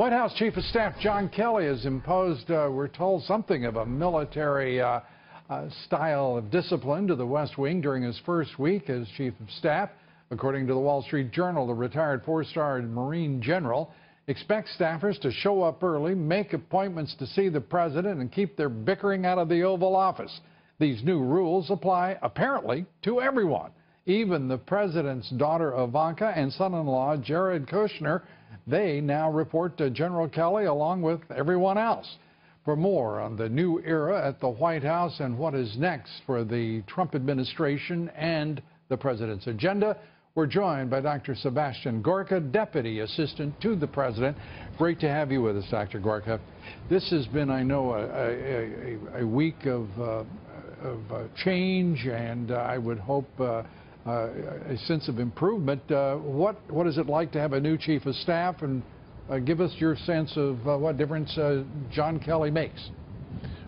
White House Chief of Staff John Kelly has imposed, we're told, something of a military style of discipline to the West Wing during his first week as Chief of Staff. According to the Wall Street Journal, the retired four-star Marine general expects staffers to show up early, make appointments to see the president, and keep their bickering out of the Oval Office. These new rules apply, apparently, to everyone. Even the president's daughter Ivanka and son-in-law Jared Kushner, they now report to General Kelly along with everyone else. For more on the new era at the White House and what is next for the Trump administration and the president's agenda, we're joined by Dr. Sebastian Gorka, Deputy Assistant to the President. Great to have you with us, Dr. Gorka. This has been, I know, a week of change, and I would hope a sense of improvement. What is it like to have a new Chief of Staff, and give us your sense of what difference John Kelly makes?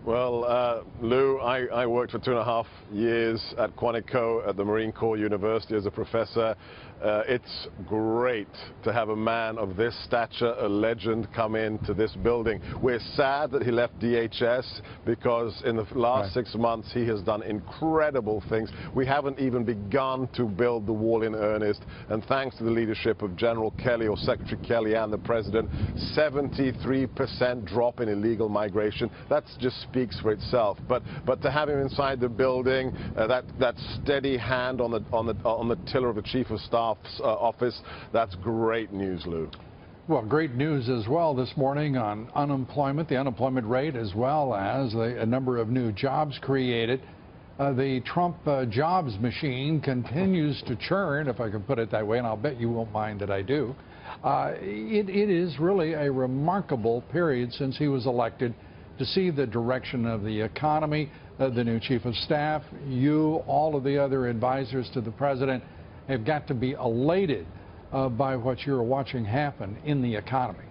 Well, Lou, I worked for 2.5 years at Quantico at the Marine Corps University as a professor. It's great to have a man of this stature, a legend, come into this building. We're sad that he left DHS because in the last 6 months he has done incredible things. We haven't even begun to build the wall in earnest, and thanks to the leadership of General Kelly, or Secretary Kelly, and the President, 73% drop in illegal migration. That just speaks for itself. But to have him inside the building, that steady hand on the tiller of the Chief of Staff's office, that's great news, Lou. Well, great news as well this morning on unemployment, the unemployment rate, as well as a number of new jobs created. The Trump jobs machine continues to churn, if I can put it that way, and I'll bet you won't mind that I do. It is really a remarkable period since he was elected to see the direction of the economy. The new Chief of Staff, you, all of the other advisors to the President have got to be elated by what you're watching happen in the economy.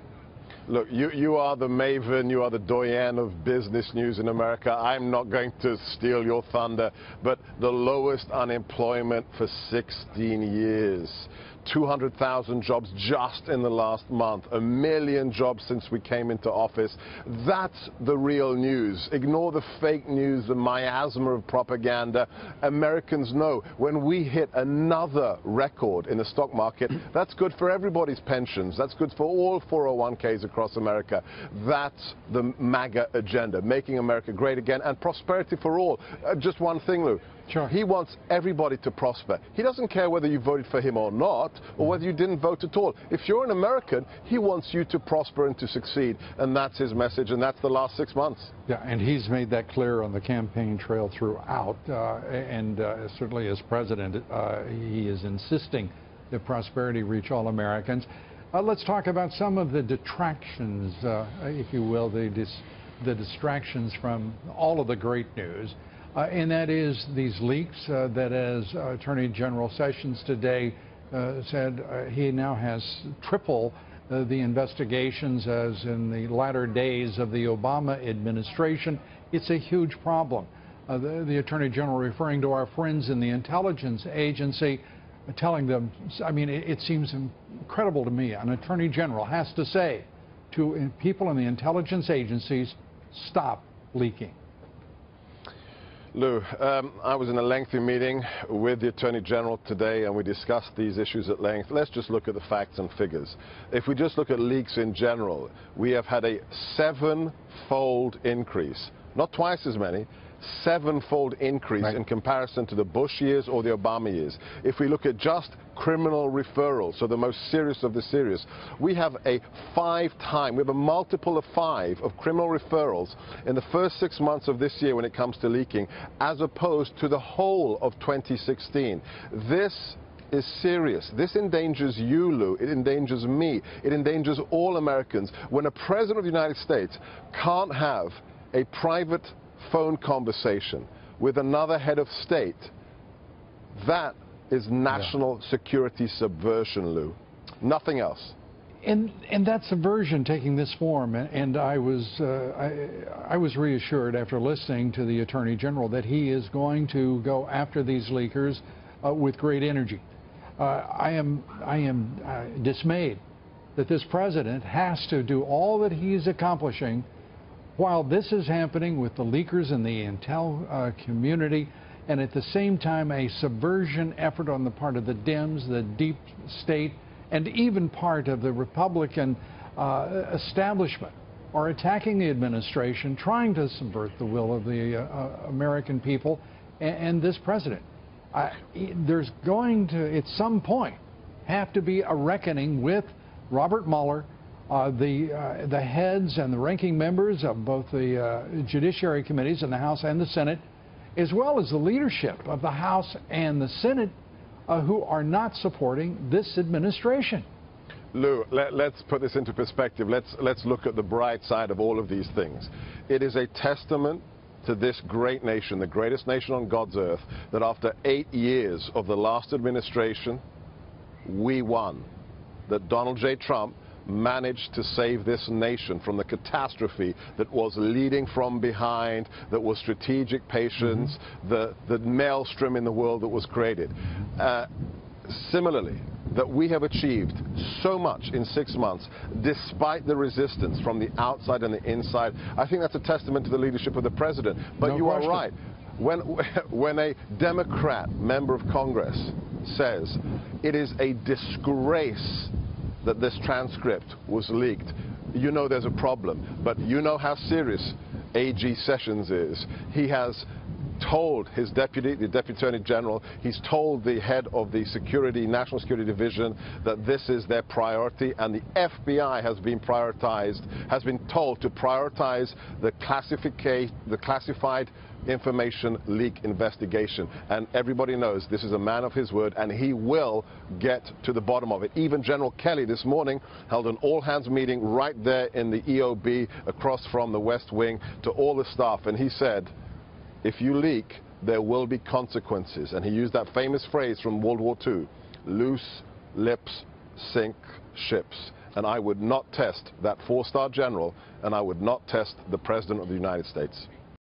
Look, you are the maven, you are the doyen of business news in America. I'm not going to steal your thunder, but the lowest unemployment for 16 years. 200,000 jobs just in the last month, 1 million jobs since we came into office. That's the real news. Ignore the fake news, the miasma of propaganda. Americans know when we hit another record in the stock market, that's good for everybody's pensions. That's good for all 401ks across America. That's the MAGA agenda, making America great again and prosperity for all. Just one thing, Lou. Sure. He wants everybody to prosper. He doesn't care whether you voted for him or not, or whether you didn't vote at all. If you're an American, he wants you to prosper and to succeed, and that's his message, and that's the last 6 months. Yeah, and he's made that clear on the campaign trail throughout, and certainly as president, he is insisting that prosperity reach all Americans. Let's talk about some of the detractions, if you will, the distractions from all of the great news. And that is these leaks that, as Attorney General Sessions today said, he now has triple the investigations as in the latter days of the Obama administration. It's a huge problem. The Attorney General, referring to our friends in the intelligence agency, telling them, I mean, it seems incredible to me. An Attorney General has to say to people in the intelligence agencies, stop leaking. Lou, I was in a lengthy meeting with the Attorney General today, and we discussed these issues at length. Let's just look at the facts and figures. If we just look at leaks in general, we have had a 7-fold increase, not twice as many, 7-fold increase in comparison to the Bush years or the Obama years. If we look at just criminal referrals, so the most serious of the serious, we have a multiple of 5 of criminal referrals in the first 6 months of this year when it comes to leaking, as opposed to the whole of 2016. This is serious. This endangers you, Lou. It endangers me. It endangers all Americans. When a president of the United States can't have a private phone conversation with another head of state, that is national security subversion, Lou. Nothing else. And that subversion taking this form, and I was reassured after listening to the Attorney General that he is going to go after these leakers with great energy. I am dismayed that this president has to do all that he's accomplishing while this is happening with the leakers and the intel community, and at the same time a subversion effort on the part of the Dems, the deep state, and even part of the Republican establishment are attacking the administration, trying to subvert the will of the American people and this president. There's going to, at some point, have to be a reckoning with Robert Mueller, the heads and the ranking members of both the Judiciary Committees in the House and the Senate, as well as the leadership of the House and the Senate, who are not supporting this administration. Lou, let's put this into perspective. Let's look at the bright side of all of these things. It is a testament to this great nation, the greatest nation on God's earth, that after 8 years of the last administration, we won. That Donald J. Trump managed to save this nation from the catastrophe that was leading from behind, that was strategic patience, the maelstrom in the world that was created. Similarly, that we have achieved so much in 6 months, despite the resistance from the outside and the inside. I think that's a testament to the leadership of the president. But you are right. When a Democrat member of Congress says it is a disgrace that this transcript was leaked, you know there's a problem. But you know how serious A.G. Sessions is. He has told his deputy, the Deputy Attorney General, he's told the head of the National Security Division that this is their priority, and the FBI has been told to prioritize the classified information leak investigation. And everybody knows this is a man of his word, and he will get to the bottom of it. Even General Kelly this morning held an all-hands meeting right there in the EOB across from the West Wing to all the staff, and he said, if you leak, there will be consequences. And he used that famous phrase from World War II, loose lips sink ships. And I would not test that 4-star general, and I would not test the President of the United States.